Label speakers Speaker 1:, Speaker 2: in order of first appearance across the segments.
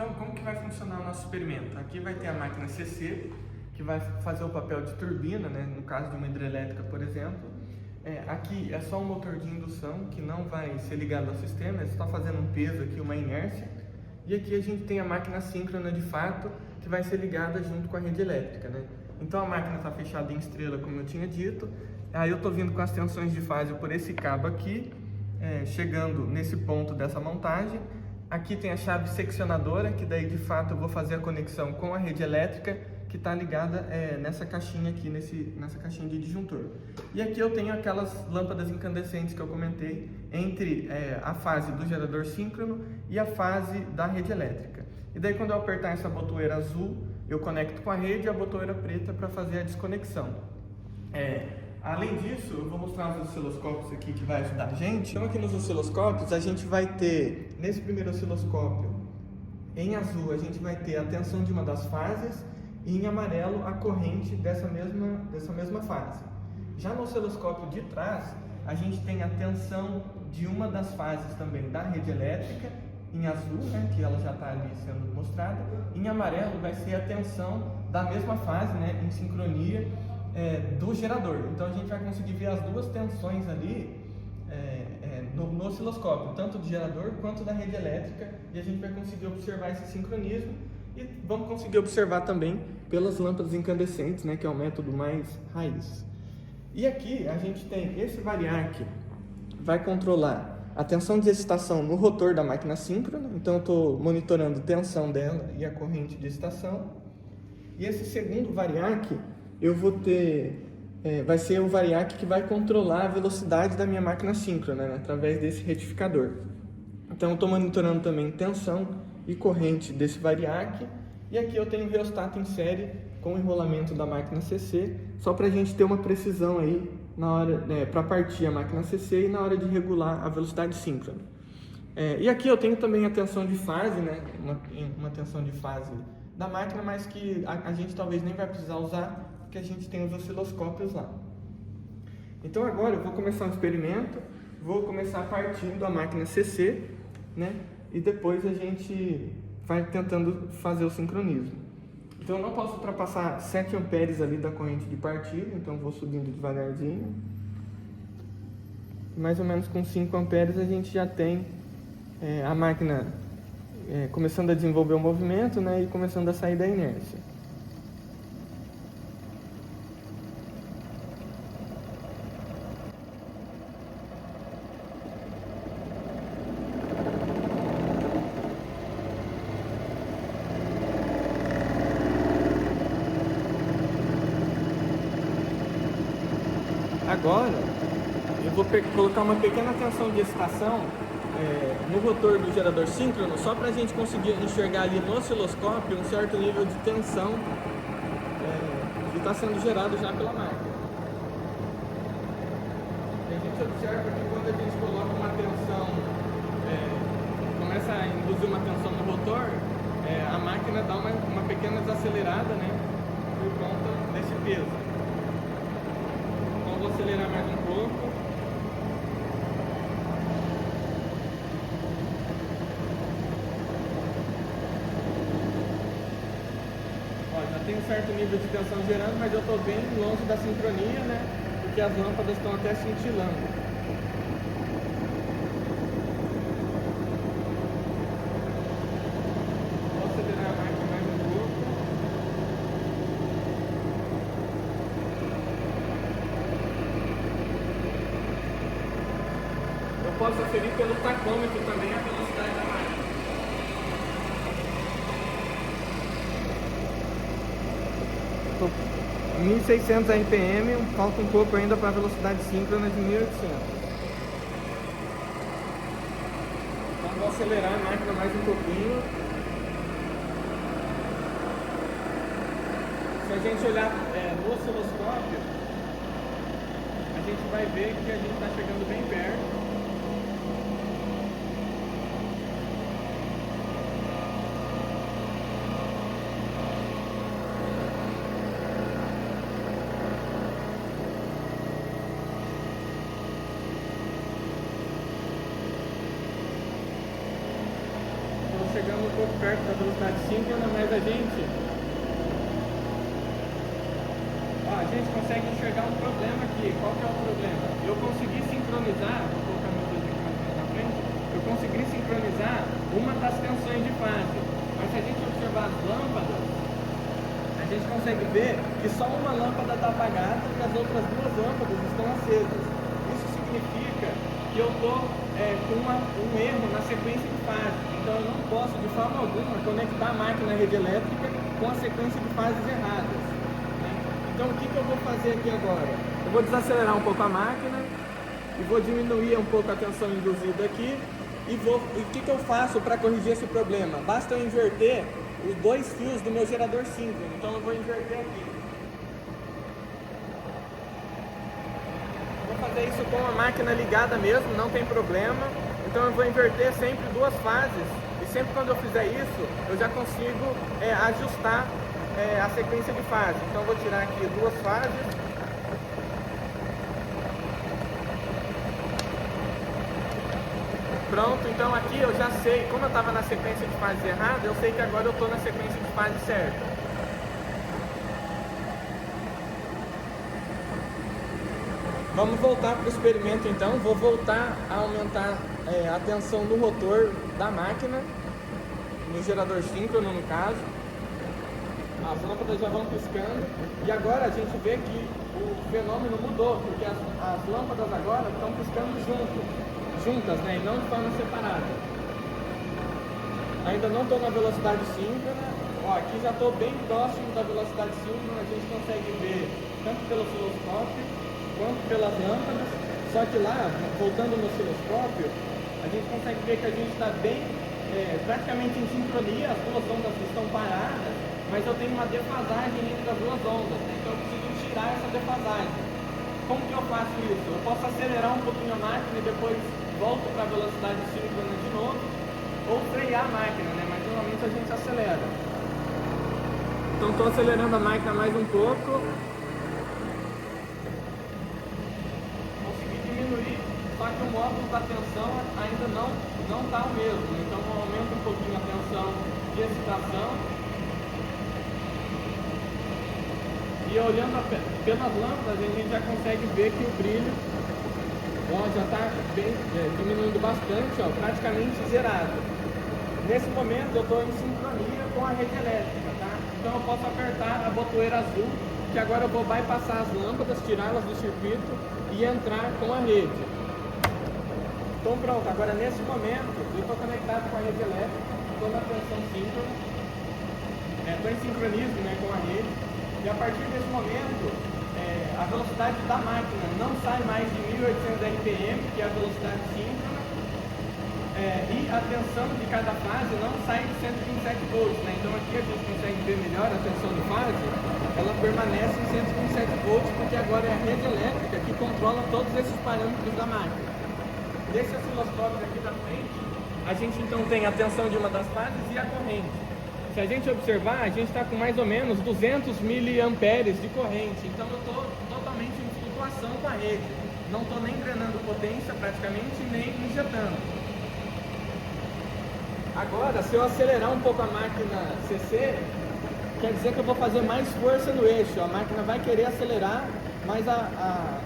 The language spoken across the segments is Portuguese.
Speaker 1: Então, como que vai funcionar o nosso experimento? Aqui vai ter a máquina CC, que vai fazer o papel de turbina, né? No caso de uma hidrelétrica, por exemplo. Aqui é só um motor de indução, que não vai ser ligado ao sistema, é só fazendo um peso aqui, uma inércia. E aqui a gente tem a máquina síncrona de fato, que vai ser ligada junto com a rede elétrica, né? Então a máquina está fechada em estrela, como eu tinha dito. Aí eu estou vindo com as tensões de fase por esse cabo aqui, chegando nesse ponto dessa montagem. Aqui tem a chave seccionadora, que daí de fato eu vou fazer a conexão com a rede elétrica, que está ligada nessa caixinha aqui, nessa caixinha de disjuntor. E aqui eu tenho aquelas lâmpadas incandescentes que eu comentei, entre a fase do gerador síncrono e a fase da rede elétrica. E daí quando eu apertar essa botoeira azul, eu conecto com a rede, e a botoeira preta para fazer a desconexão. Além disso, eu vou mostrar os osciloscópios aqui que vai ajudar a gente. Então aqui nos osciloscópios a gente vai ter, nesse primeiro osciloscópio, em azul a gente vai ter a tensão de uma das fases e em amarelo a corrente dessa mesma fase. Já no osciloscópio de trás, a gente tem a tensão de uma das fases também da rede elétrica, em azul, né, que ela já está ali sendo mostrada. Em amarelo vai ser a tensão da mesma fase, né, em sincronia, do gerador. Então a gente vai conseguir ver as duas tensões ali no osciloscópio, tanto do gerador quanto da rede elétrica, e a gente vai conseguir observar esse sincronismo e vamos conseguir observar também pelas lâmpadas incandescentes, né, que é o método mais raiz. E aqui a gente tem esse variac, vai controlar a tensão de excitação no rotor da máquina síncrona, então eu estou monitorando a tensão dela e a corrente de excitação. E esse segundo variac, eu vou ter, vai ser o variac que vai controlar a velocidade da minha máquina síncrona, né, através desse retificador. Então eu estou monitorando também tensão e corrente desse variac. E aqui eu tenho o reostato em série com o enrolamento da máquina CC, só para a gente ter uma precisão aí na hora, para partir a máquina CC e na hora de regular a velocidade síncrona. E aqui eu tenho também a tensão de fase, né, uma tensão de fase da máquina, mas que a gente talvez nem vai precisar usar, porque a gente tem os osciloscópios lá. Então agora eu vou começar um experimento, vou começar partindo a máquina CC, né, e depois a gente vai tentando fazer o sincronismo. Então eu não posso ultrapassar 7 amperes ali da corrente de partida, então eu vou subindo devagarzinho. Mais ou menos com 5 amperes a gente já tem a máquina começando a desenvolver o movimento, né, e começando a sair da inércia. Agora, eu vou colocar uma pequena tensão de excitação no rotor do gerador síncrono, só para a gente conseguir enxergar ali no osciloscópio um certo nível de tensão que está sendo gerado já pela máquina. E a gente observa que quando a gente coloca uma tensão, começa a induzir uma tensão no rotor, a máquina dá uma pequena desacelerada, né, por conta desse peso. Vou acelerar mais um pouco. Já tem um certo nível de tensão gerando, mas eu estou bem longe da sincronia, né? Porque as lâmpadas estão até cintilando. Posso aferir pelo tacômetro também a velocidade da máquina. Estou 1.600 RPM, falta um pouco ainda para a velocidade síncrona de 1.800. Então vou acelerar a máquina mais um pouquinho. Se a gente olhar no osciloscópio, a gente vai ver que a gente está chegando bem perto. chegamos um pouco perto da velocidade síncrona, mas a gente consegue enxergar um problema aqui. Qual que é o problema? Eu consegui sincronizar, vou colocar meu dedo aqui mais na frente, eu consegui sincronizar uma das tensões de fase, mas se a gente observar as lâmpadas, a gente consegue ver que só uma lâmpada está apagada e as outras duas lâmpadas estão acesas. Isso significa que eu estou com um erro na sequência de fase, então eu não posso de forma alguma conectar a máquina à rede elétrica com a sequência de fases erradas. Então o que eu vou fazer aqui agora? Eu vou desacelerar um pouco a máquina e vou diminuir um pouco a tensão induzida aqui e o que eu faço para corrigir esse problema? Basta eu inverter os dois fios do meu gerador síncrono, então eu vou inverter aqui. Vou fazer isso com a máquina ligada mesmo, não tem problema. Então eu vou inverter sempre duas fases e sempre quando eu fizer isso eu já consigo ajustar a sequência de fases. Então eu vou tirar aqui duas fases. Pronto, então aqui eu já sei, como eu estava na sequência de fases errada, eu sei que agora eu estou na sequência de fase certa. Vamos voltar para o experimento então, vou voltar a aumentar a tensão no rotor da máquina, no gerador síncrono no caso. As lâmpadas já vão piscando e agora a gente vê que o fenômeno mudou, porque as lâmpadas agora estão piscando juntas, né, e não de forma separada. Ainda não estou na velocidade síncrona, aqui já estou bem próximo da velocidade síncrona, a gente consegue ver tanto pelo osciloscópio quanto pelas lâmpadas, só que lá, voltando no osciloscópio, a gente consegue ver que a gente está bem, praticamente em sincronia, as duas ondas estão paradas, mas eu tenho uma defasagem entre as duas ondas, né? Então eu preciso tirar essa defasagem. Como que eu faço isso? Eu posso acelerar um pouquinho a máquina e depois volto para a velocidade síncrona de novo, ou frear a máquina, né? Mas normalmente a gente acelera. Então estou acelerando a máquina mais um pouco. Consegui diminuir, só que o módulo da tensão ainda não está o mesmo. Então eu aumento um pouquinho a tensão de excitação. E olhando pelas lâmpadas, a gente já consegue ver que o brilho já está diminuindo bastante, praticamente zerado. Nesse momento eu estou em sincronia com a rede elétrica, tá? Então eu posso apertar a botoeira azul, que agora eu vou bypassar as lâmpadas, tirá-las do circuito e entrar com a rede. Então pronto, agora nesse momento eu estou conectado com a rede elétrica, estou na tensão síncrona, estou em sincronismo, né, com a rede. E a partir desse momento, a velocidade da máquina não sai mais de 1800 RPM, que é a velocidade síncrona, e a tensão de cada fase não sai de 127 volts, né? Então aqui a gente consegue ver melhor a tensão de fase, ela permanece em 127 volts, porque agora é a rede elétrica que controla todos esses parâmetros da máquina. Desse osciloscópio aqui da frente, a gente então tem a tensão de uma das fases e a corrente. Se a gente observar, a gente está com mais ou menos 200 miliamperes de corrente, então eu estou totalmente em flutuação com a rede, não estou nem drenando potência praticamente, nem injetando. Agora, se eu acelerar um pouco a máquina CC, quer dizer que eu vou fazer mais força no eixo, a máquina vai querer acelerar, mas a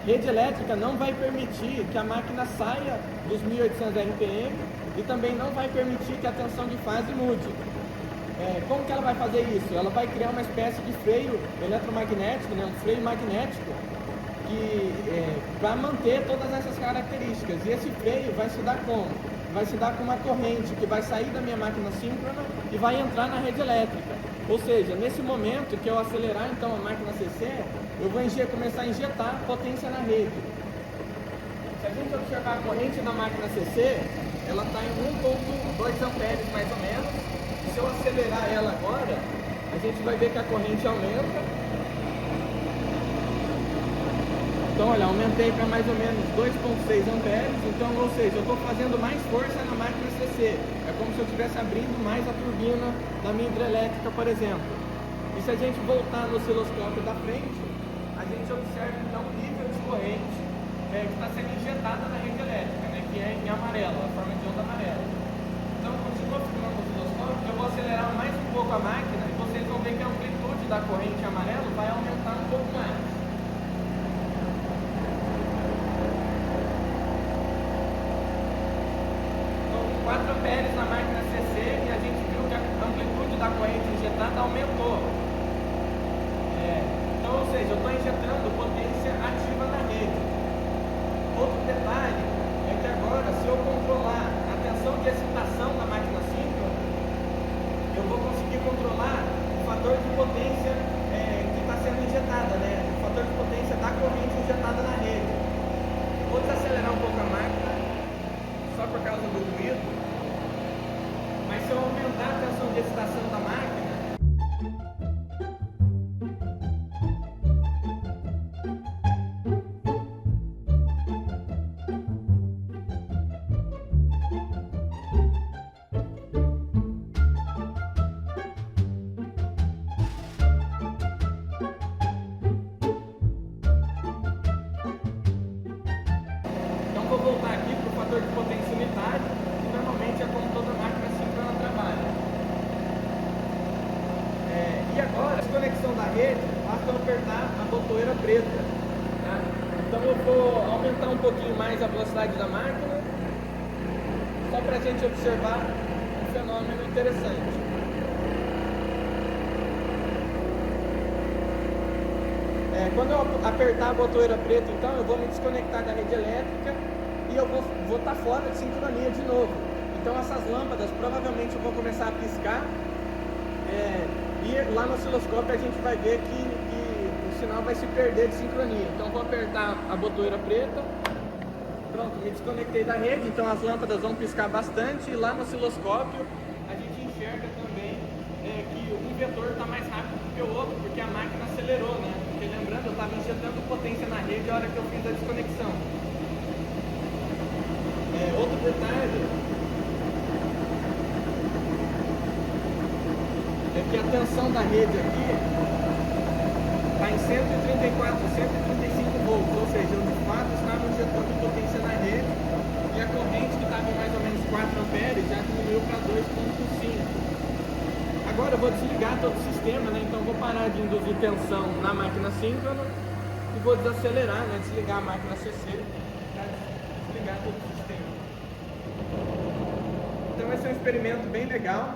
Speaker 1: rede elétrica não vai permitir que a máquina saia dos 1800 RPM e também não vai permitir que a tensão de fase mude. Como que ela vai fazer isso? Ela vai criar uma espécie de freio eletromagnético, né? Um freio magnético que vai manter todas essas características. E esse freio vai se dar como? Vai se dar com uma corrente que vai sair da minha máquina síncrona e vai entrar na rede elétrica. Ou seja, nesse momento que eu acelerar então a máquina CC, eu vou começar a injetar potência na rede. Se a gente observar a corrente da máquina CC, ela está em 1,2 amperes mais ou menos. E se eu acelerar ela agora, a gente vai ver que a corrente aumenta. Então, olha, aumentei para mais ou menos 2,6 amperes. Então, ou seja, eu estou fazendo mais força na máquina CC. É como se eu estivesse abrindo mais a turbina da minha hidrelétrica, por exemplo. E se a gente voltar no osciloscópio da frente, a gente observa então o nível de corrente que está sendo injetada na rede elétrica, né, que é em amarelo, a forma de onda amarela. Então Então, continua filmando o osciloscópio, eu vou acelerar mais um pouco a máquina e vocês vão ver que a amplitude da corrente amarela vai aumentar um pouco mais. Então, 4 amperes na máquina CC e a gente viu que a amplitude da corrente injetada aumentou. Então, ou seja, eu estou injetando potência ativa na rede. Outro detalhe é que agora, se eu controlar a tensão de excitação da máquina síncrona, eu vou conseguir controlar o fator de potência que está sendo injetada, né? O fator de potência da corrente injetada na rede. Vou desacelerar um pouco a máquina, só por causa do ruído, mas se eu aumentar a tensão de excitação da máquina, vou voltar aqui para o fator de potência unitário, que normalmente é como toda máquina síncrona trabalha. E agora, a desconexão da rede, basta eu apertar a botoeira preta. Tá? Então eu vou aumentar um pouquinho mais a velocidade da máquina, só para a gente observar um fenômeno interessante. Quando eu apertar a botoeira preta, então, eu vou me desconectar da rede elétrica e eu vou estar fora de sincronia de novo. Então essas lâmpadas provavelmente vão começar a piscar e lá no osciloscópio a gente vai ver que o sinal vai se perder de sincronia. Então eu vou apertar a botoeira preta, pronto, me desconectei da rede, então as lâmpadas vão piscar bastante e lá no osciloscópio a gente enxerga também que um vetor está mais rápido do que o outro, porque a máquina acelerou, né? Porque lembrando, eu estava injetando potência na rede a hora que eu fiz a desconexão. Outro detalhe é que a tensão da rede aqui está em 134, 135 volts, ou seja, eu de fato estava injetando potência na rede e a corrente que estava em mais ou menos 4 amperes já diminuiu para 2,5. Agora eu vou desligar todo o sistema, né? Então eu vou parar de induzir tensão na máquina síncrona e vou desacelerar, né? Desligar a máquina CC para desligar todo o sistema. Então esse é um experimento bem legal,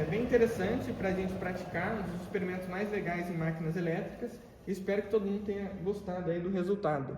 Speaker 1: bem interessante para a gente praticar, um dos experimentos mais legais em máquinas elétricas. Espero que todo mundo tenha gostado aí do resultado.